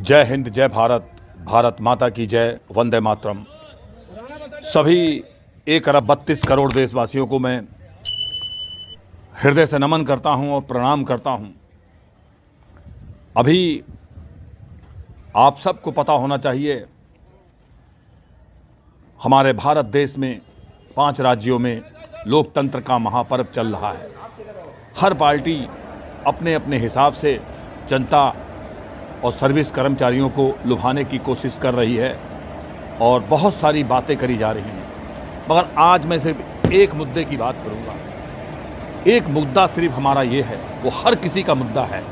जय हिंद, जय भारत, भारत माता की जय, वंदे मातरम। सभी 1 अरब 32 करोड़ देशवासियों को मैं हृदय से नमन करता हूं और प्रणाम करता हूं। अभी आप सबको पता होना चाहिए, हमारे भारत देश में 5 राज्यों में लोकतंत्र का महापर्व चल रहा है। हर पार्टी अपने अपने हिसाब से जनता और सर्विस कर्मचारियों को लुभाने की कोशिश कर रही है और बहुत सारी बातें करी जा रही हैं। मगर आज मैं सिर्फ एक मुद्दे की बात करूंगा। एक मुद्दा सिर्फ हमारा ये है, वो हर किसी का मुद्दा है।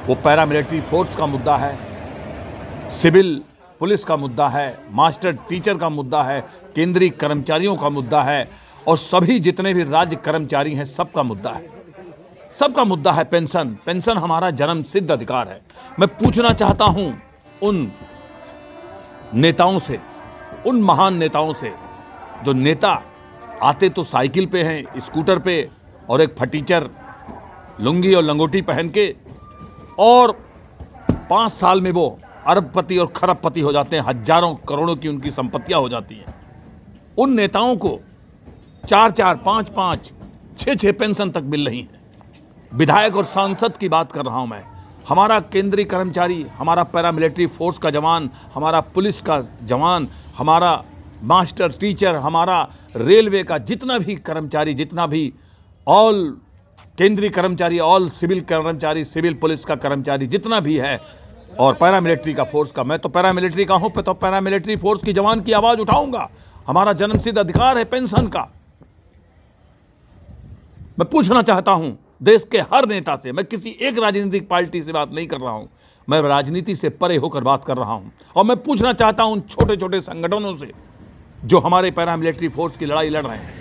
वो पैरामिलिट्री फोर्स का मुद्दा है, सिविल पुलिस का मुद्दा है, मास्टर टीचर का मुद्दा है, केंद्रीय कर्मचारियों का मुद्दा है और सभी जितने भी राज्य कर्मचारी हैं सबका मुद्दा है। सबका मुद्दा है पेंशन। पेंशन हमारा जन्म सिद्ध अधिकार है। मैं पूछना चाहता हूं उन नेताओं से, उन महान नेताओं से, जो नेता आते तो साइकिल पे हैं, स्कूटर पे और एक फटीचर लुंगी और लंगोटी पहन के, और 5 साल में वो अरबपति और खरबपति हो जाते हैं, हजारों करोड़ों की उनकी संपत्तियां हो जाती हैं। उन नेताओं को 4-4, 5-5, 6-6 पेंशन तक मिल रही है। विधायक और सांसद की बात कर रहा हूं मैं। हमारा केंद्रीय कर्मचारी, हमारा पैरामिलिट्री फोर्स का जवान, हमारा पुलिस का जवान, हमारा मास्टर टीचर, हमारा रेलवे का जितना भी कर्मचारी, जितना भी ऑल केंद्रीय कर्मचारी, ऑल सिविल कर्मचारी, सिविल पुलिस का कर्मचारी जितना भी है, और पैरामिलिट्री का फोर्स का, मैं तो पैरामिलिट्री का हूं, तो पैरामिलिट्री फोर्स की जवान की आवाज उठाऊंगा। हमारा जन्मसिद्ध अधिकार है पेंशन का। मैं पूछना चाहता हूं देश के हर नेता से, मैं किसी एक राजनीतिक पार्टी से बात नहीं कर रहा हूं, मैं राजनीति से परे होकर बात कर रहा हूं। और मैं पूछना चाहता हूं छोटे छोटे संगठनों से जो हमारे पैरामिलिट्री फोर्स की लड़ाई लड़ रहे हैं।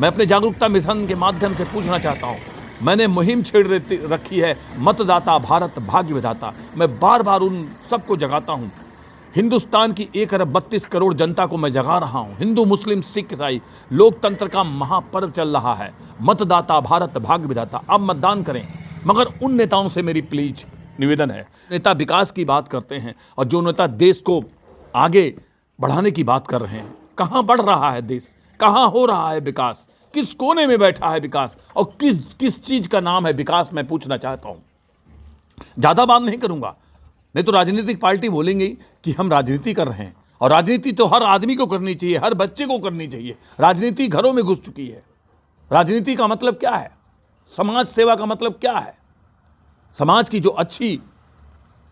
मैं अपने जागरूकता मिशन के माध्यम से पूछना चाहता हूं। मैंने मुहिम छेड़ रखी है, मतदाता भारत भाग्य विधाता। मैं बार बार उन सबको जगाता हूं। हिंदुस्तान की 1 अरब 32 करोड़ जनता को मैं जगा रहा हूं। हिंदू, मुस्लिम, सिख, ईसाई, लोकतंत्र का महापर्व चल रहा है। मतदाता भारत भाग्य विधाता, अब मतदान करें। मगर उन नेताओं से मेरी प्लीज निवेदन है, नेता विकास की बात करते हैं और जो नेता देश को आगे बढ़ाने की बात कर रहे हैं, कहां बढ़ रहा है देश, कहां हो रहा है विकास, किस कोने में बैठा है विकास और किस चीज का नाम है विकास, मैं पूछना चाहता हूं। ज्यादा बात नहीं करूंगा, नहीं तो राजनीतिक पार्टी बोलेंगे कि हम राजनीति कर रहे हैं, और राजनीति तो हर आदमी को करनी चाहिए, हर बच्चे को करनी चाहिए। राजनीति घरों में घुस चुकी है। राजनीति का मतलब क्या है, समाज सेवा का मतलब क्या है, समाज की जो अच्छी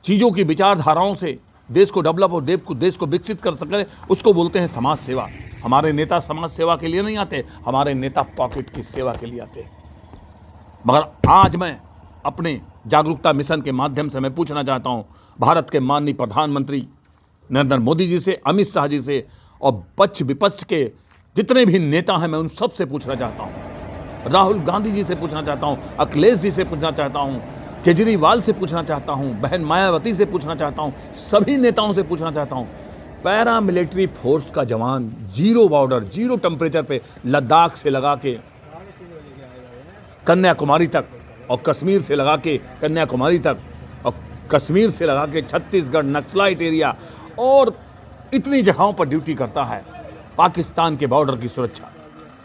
चीजों की विचारधाराओं से देश को डेवलप और देश को विकसित कर सके, उसको बोलते हैं समाज सेवा। हमारे नेता समाज सेवा के लिए नहीं आते, हमारे नेता पॉकेट की सेवा के लिए आते हैं। मगर आज मैं अपने जागरूकता मिशन के माध्यम से मैं पूछना चाहता हूं भारत के माननीय प्रधानमंत्री नरेंद्र मोदी जी से, अमित शाह जी से और पक्ष विपक्ष के जितने भी नेता हैं, मैं उन सब से पूछना चाहता हूं। राहुल गांधी जी से पूछना चाहता हूं, अखिलेश जी से पूछना चाहता हूं, केजरीवाल से पूछना चाहता हूं, बहन मायावती से पूछना चाहता हूं, सभी नेताओं से पूछना चाहता हूं। पैरामिलिट्री फोर्स का जवान जीरो बॉर्डर, जीरो टेम्परेचर पे लद्दाख से लगा के कन्याकुमारी तक और कश्मीर से लगा के कन्याकुमारी तक और कश्मीर से लगा के छत्तीसगढ़ नक्सलाइट एरिया और इतनी जगहों पर ड्यूटी करता है। पाकिस्तान के बॉर्डर की सुरक्षा,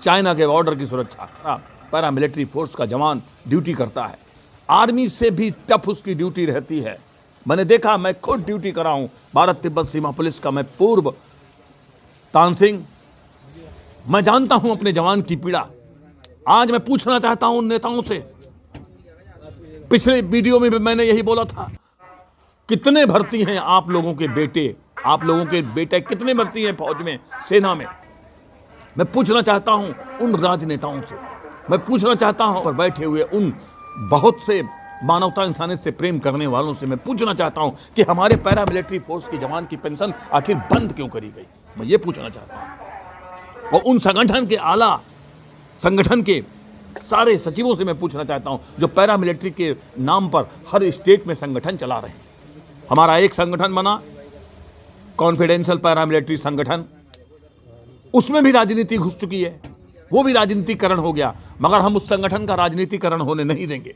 चाइना के बॉर्डर की सुरक्षा, पैरामिलिट्री फोर्स का जवान ड्यूटी करता है। आर्मी से भी टफ उसकी ड्यूटी रहती है। मैंने देखा, मैं खुद ड्यूटी करा हूं भारत तिब्बत सीमा पुलिस का, मैं पूर्व तानसिंह, मैं जानता हूं अपने जवान की पीड़ा। आज मैं पूछना चाहता हूं उन नेताओं से, पिछले वीडियो में भी मैंने यही बोला था, कितने भर्ती हैं आप लोगों के बेटे, आप लोगों के बेटे कितने भर्ती हैं फौज में, सेना में। मैं पूछना चाहता हूं उन राजनेताओं से, मैं पूछना चाहता हूं पर बैठे हुए उन बहुत से मानवता इंसानियत से प्रेम करने वालों से मैं पूछना चाहता हूं कि हमारे पैरामिलिट्री फोर्स की जवान की पेंशन आखिर बंद क्यों करी गई, मैं ये पूछना चाहता हूं। और उन संगठन के आला संगठन के सारे सचिवों से मैं पूछना चाहता हूं जो पैरामिलिट्री के नाम पर हर स्टेट में संगठन चला रहे हैं। हमारा एक संगठन बना कॉन्फिडेंशियल पैरामिलिट्री संगठन, उसमें भी राजनीति घुस चुकी है, वो भी राजनीतिकरण हो गया। मगर हम उस संगठन का राजनीतिकरण होने नहीं देंगे,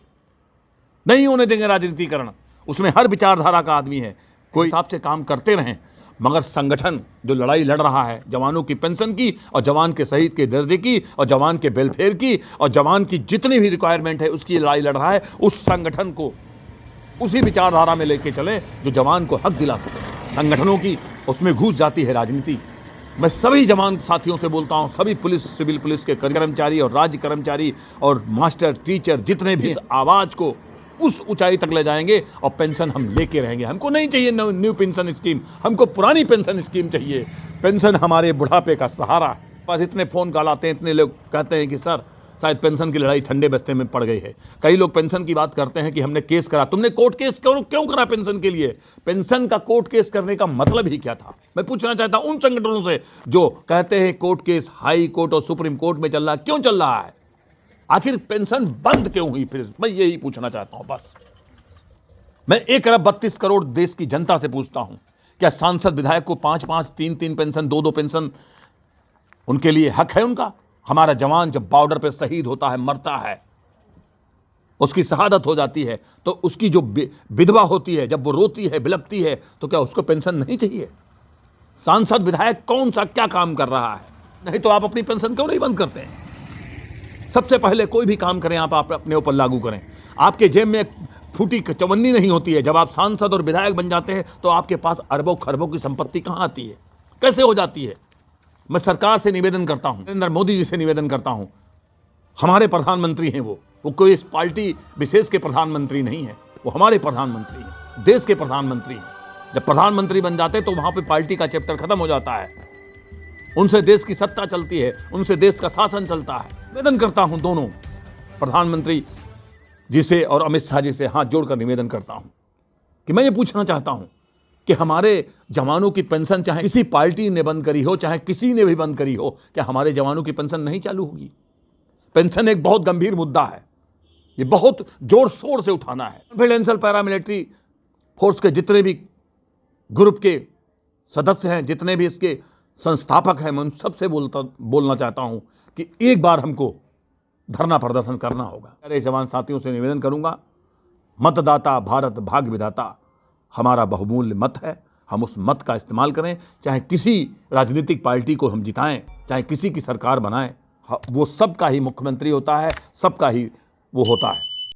नहीं होने देंगे राजनीतिकरण। उसमें हर विचारधारा का आदमी है, कोई हिसाब से काम करते रहें, मगर संगठन जो लड़ाई लड़ रहा है जवानों की पेंशन की और जवान के शहीद के दर्जे की और जवान के वेलफेयर की और जवान की जितनी भी रिक्वायरमेंट है उसकी लड़ाई लड़ रहा है, उस संगठन को उसी विचारधारा में लेके चलें जो जवान को हक दिला सके। संगठनों की उसमें घुस जाती है राजनीति। मैं सभी जवान साथियों से बोलता हूं, सभी पुलिस, सिविल पुलिस के कर्मचारी और राज्य कर्मचारी और मास्टर, टीचर जितने भी, इस आवाज़ को उस ऊंचाई तक ले जाएंगे और पेंशन हम लेके रहेंगे। हमको नहीं चाहिए न्यू पेंशन स्कीम, हमको पुरानी पेंशन स्कीम चाहिए। पेंशन हमारे बुढ़ापे का सहारा है। बस इतने फ़ोन कॉल आते हैं, इतने लोग कहते हैं कि सर शायद पेंशन की लड़ाई ठंडे बस्ते में पड़ गई है। कई लोग पेंशन की बात करते हैं कि हमने केस करा। तुमने कोर्ट केस क्यों करा पेंशन के लिए? पेंशन का कोर्ट केस करने का मतलब ही क्या था? मैं पूछना चाहता हूं उन संगठनों से जो कहते हैं कोर्ट केस हाई कोर्ट और सुप्रीम कोर्ट में चल रहा है, क्यों चल रहा है? आखिर पेंशन बंद क्यों हुई? फिर मैं यही पूछना चाहता हूं। बस मैं 1 अरब 32 करोड़ देश की जनता से पूछता हूं, क्या सांसद विधायक को 5-5, 3-3 पेंशन, 2-2 पेंशन उनके लिए हक है उनका? हमारा जवान जब बॉर्डर पे शहीद होता है, मरता है, उसकी शहादत हो जाती है, तो उसकी जो विधवा होती है, जब वो रोती है, बिलखती है, तो क्या उसको पेंशन नहीं चाहिए? सांसद विधायक कौन सा क्या काम कर रहा है? नहीं तो आप अपनी पेंशन क्यों नहीं बंद करते हैं? सबसे पहले कोई भी काम करें आप अपने ऊपर लागू करें। आपके जेब में फूटी चवन्नी नहीं होती है। जब आप सांसद और विधायक बन जाते हैं तो आपके पास अरबों खरबों की संपत्ति कहाँ आती है, कैसे हो जाती है? मैं सरकार से निवेदन करता हूं, नरेंद्र मोदी जी से निवेदन करता हूं, हमारे प्रधानमंत्री हैं वो कोई इस पार्टी विशेष के प्रधानमंत्री नहीं है, वो हमारे प्रधानमंत्री हैं, देश के प्रधानमंत्री हैं। जब प्रधानमंत्री बन जाते हैं तो वहां पे पार्टी का चैप्टर खत्म हो जाता है, उनसे देश की सत्ता चलती है, उनसे देश का शासन चलता है। निवेदन करता हूं दोनों प्रधानमंत्री जी से और अमित शाह जी से हाथ जोड़कर निवेदन करता हूं कि मैं ये पूछना चाहता हूं कि हमारे जवानों की पेंशन चाहे किसी पार्टी ने बंद करी हो, चाहे किसी ने भी बंद करी हो, क्या हमारे जवानों की पेंशन नहीं चालू होगी? पेंशन एक बहुत गंभीर मुद्दा है, ये बहुत जोर शोर से उठाना है। कॉन्फिडेंशियल पैरामिलिट्री फोर्स के जितने भी ग्रुप के सदस्य हैं, जितने भी इसके संस्थापक हैं, मैं उन सबसे बोलना चाहता हूं कि एक बार हमको धरना प्रदर्शन करना होगा। मेरे जवान साथियों से निवेदन करूंगा, मतदाता भारत भाग्य विधाता हमारा बहुमूल्य मत है, हम उस मत का इस्तेमाल करें। चाहे किसी राजनीतिक पार्टी को हम जिताएं, चाहे किसी की सरकार बनाएं, वो सबका ही मुख्यमंत्री होता है, सबका ही वो होता है।